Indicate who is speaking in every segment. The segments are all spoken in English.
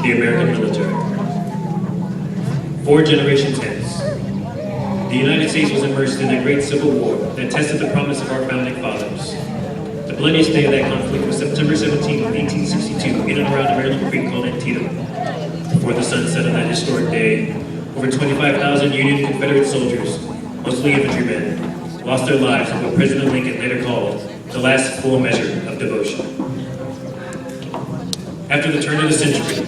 Speaker 1: the American military. 4 generations hence, the United States was immersed in a great civil war that tested the promise of our founding fathers. The bloodiest day of that conflict was September 17, 1862, in and around a Maryland creek called Antietam. Before the sun set on that historic day, over 25,000 Union and Confederate soldiers, mostly infantrymen, lost their lives in what President Lincoln later called the last full measure of devotion. After the turn of the century,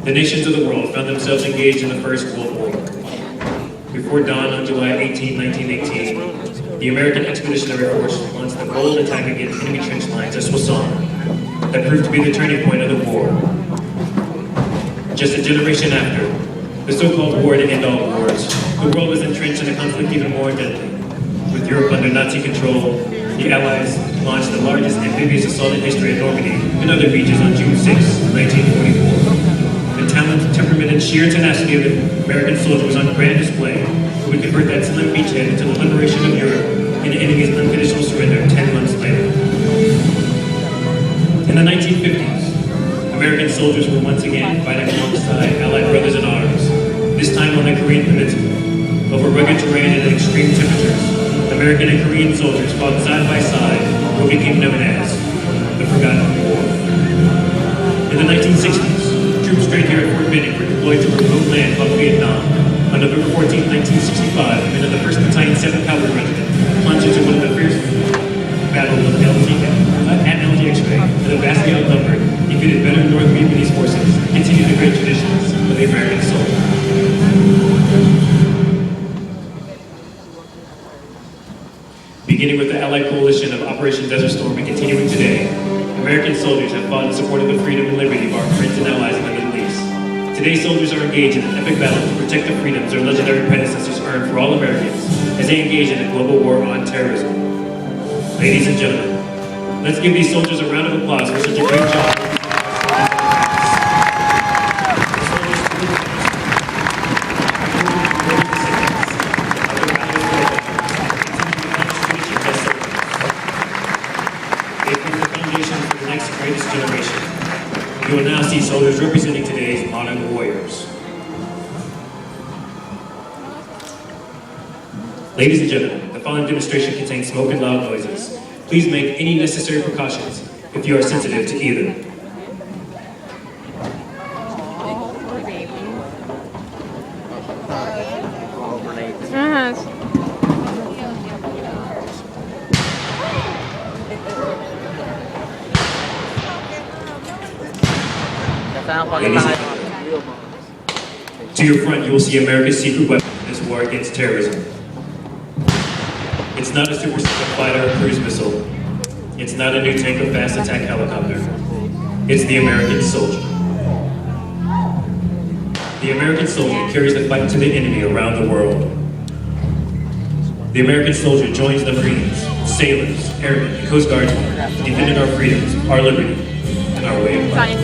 Speaker 1: the nations of the world found themselves engaged in the First World War. Before dawn on July 18, 1918, the American Expeditionary Force launched a bold attack against enemy trench lines at Soissons that proved to be the turning point of the war. Just a generation after, the so-called war to end all wars, the world was entrenched in a conflict even more deadly. With Europe under Nazi control, the Allies launched the largest amphibious assault in history at Normandy and other regions on June 6, 1944. The talent, temperament, and sheer tenacity of the American soldier was on grand display, who would convert that slim beachhead into the liberation of Europe and the enemy's unconditional surrender 10 months later. In the 1950s, American soldiers were once again fighting alongside Allied brothers in arms, this time on the Korean Peninsula. Over rugged terrain and extreme temperatures, American and Korean soldiers fought side by side what became known as the Forgotten War. In the 1960s, troops straight here at Fortbenning were deployed to a remote land called Vietnam. On November 14, 1965, men of the 1st Battalion 7th Cavalry Regiment plunged into one of the fierce battles of LGX-Ray, and the vastly outnumbered, defeated veteran North Vietnamese forces, continued the great traditions of the American soldier. Beginning with the Allied coalition of Operation Desert Storm and continuing today, American soldiers have fought in support of the freedom and liberty of our friends and allies in the Middle East. Today's soldiers are engaged in an epic battle to protect the freedoms their legendary predecessors earned for all Americans as they engage in a global war on terrorism. Ladies and gentlemen, let's give these soldiers a round of applause for such a great job. You will now see soldiers representing today's modern warriors. Ladies and gentlemen, the following demonstration contains smoke and loud noises. Please make any necessary precautions if you are sensitive to either. To your front, you will see America's secret weapon in this war against terrorism. It's not a super fighter or cruise missile. It's not a new tank or fast attack helicopter. It's the American soldier. The American soldier carries the fight to the enemy around the world. The American soldier joins the Marines, sailors, airmen, and Coast Guardsmen in defending our freedoms, our liberty, and our way of life.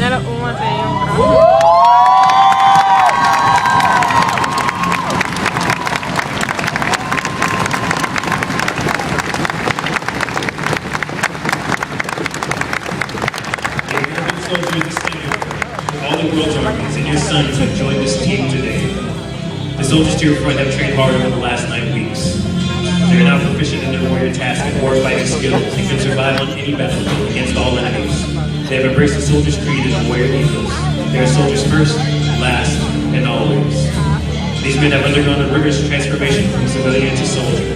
Speaker 1: All the world's armies and your sons have joined this team today. The soldiers to your front have trained hard over the last 9 weeks. They are now proficient in their warrior task and war-fighting skills and can survive on any battlefield against all enemies. They have embraced the soldier's creed and the warrior ethos. They are soldiers first, last, and always. These men have undergone a rigorous transformation from civilian to soldier.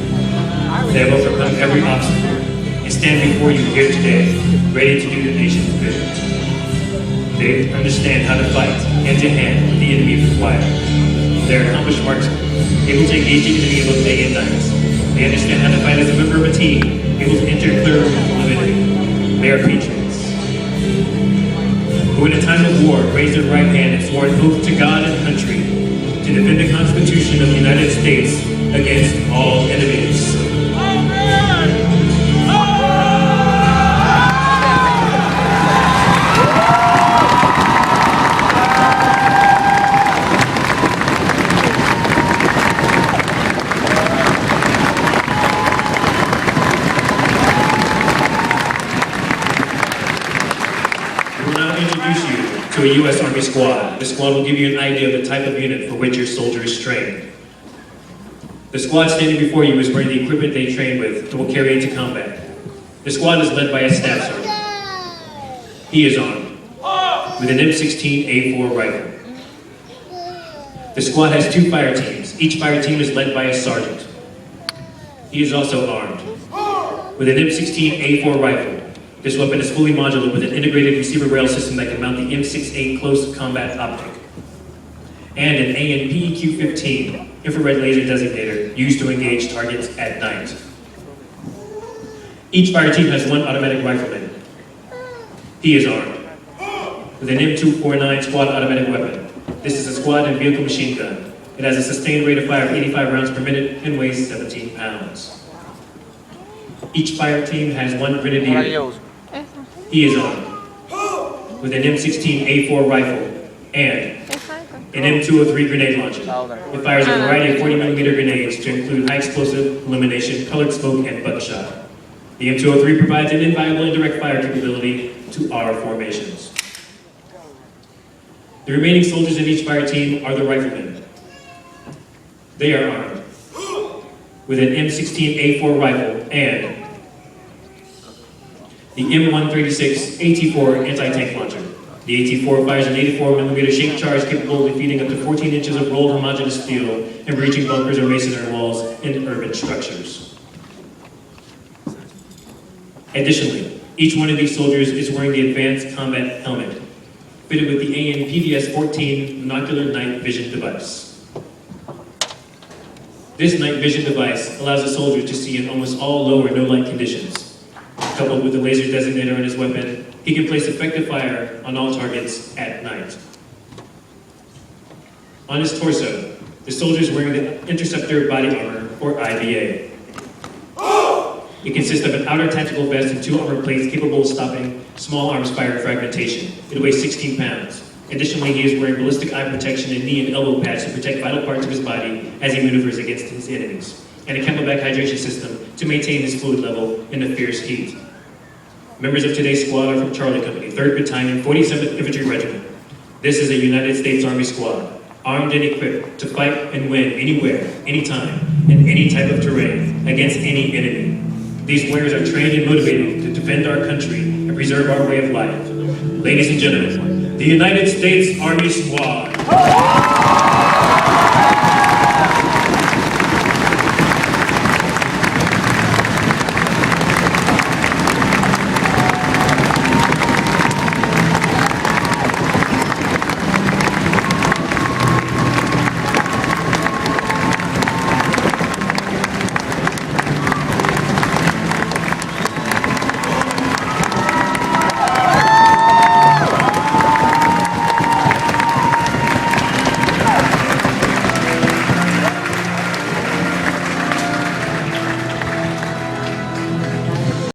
Speaker 1: They have overcome every obstacle and stand before you here today, ready to do the nation's bidding. They understand how to fight hand-to-hand with the enemy if required. They are accomplished marksmen, able to engage the enemy both day and night. They understand how to fight as a member of a team, able to enter and clear a room full of enemy. They are patriots, who in a time of war raised their right hand and swore an oath to God and country to defend the Constitution of the United States against all enemies. To a U.S. Army a squad. The squad will give you an idea of the type of unit for which your soldier is trained. The squad standing before you is wearing the equipment they train with and will carry into combat. The squad is led by a staff sergeant. He is armed with an M16A4 rifle. The squad has 2 fire teams. Each fire team is led by a sergeant. He is also armed with an M16A4 rifle. This weapon is fully modular with an integrated receiver rail system that can mount the M68 close combat optic and an ANPEQ-15 infrared laser designator used to engage targets at night. Each fire team has 1 automatic rifleman. He is armed with an M249 squad automatic weapon. This is a squad and vehicle machine gun. It has a sustained rate of fire of 85 rounds per minute and weighs 17 pounds. Each fire team has 1 grenadier. He is armed with an M16A4 rifle and an M203 grenade launcher. It fires a variety of 40mm grenades to include high explosive, illumination, colored smoke, and buckshot. The M203 provides an invaluable indirect fire capability to our formations. The remaining soldiers in each fire team are the riflemen. They are armed with an M16A4 rifle and the M136 AT4 anti-tank launcher. The AT4 fires an 84mm shaped charge capable of defeating up to 14 inches of rolled homogeneous steel and breaching bunkers or masonry walls in urban structures. Additionally, each one of these soldiers is wearing the advanced combat helmet, fitted with the AN-PDS-14 monocular night vision device. This night vision device allows a soldier to see in almost all low or no light conditions. Coupled with the laser designator on his weapon, he can place effective fire on all targets at night. On his torso, the soldier is wearing the Interceptor Body Armor, or IBA. It consists of an outer tactical vest and 2 armor plates capable of stopping small arms fire fragmentation. It weighs 16 pounds. Additionally, he is wearing ballistic eye protection and knee and elbow pads to protect vital parts of his body as he maneuvers against his enemies, and a camelback hydration system to maintain his fluid level in the fierce heat. Members of today's squad are from Charlie Company, 3rd Battalion, 47th Infantry Regiment. This is a United States Army squad, armed and equipped to fight and win anywhere, anytime, in any type of terrain, against any enemy. These warriors are trained and motivated to defend our country and preserve our way of life. Ladies and gentlemen, the United States Army Squad.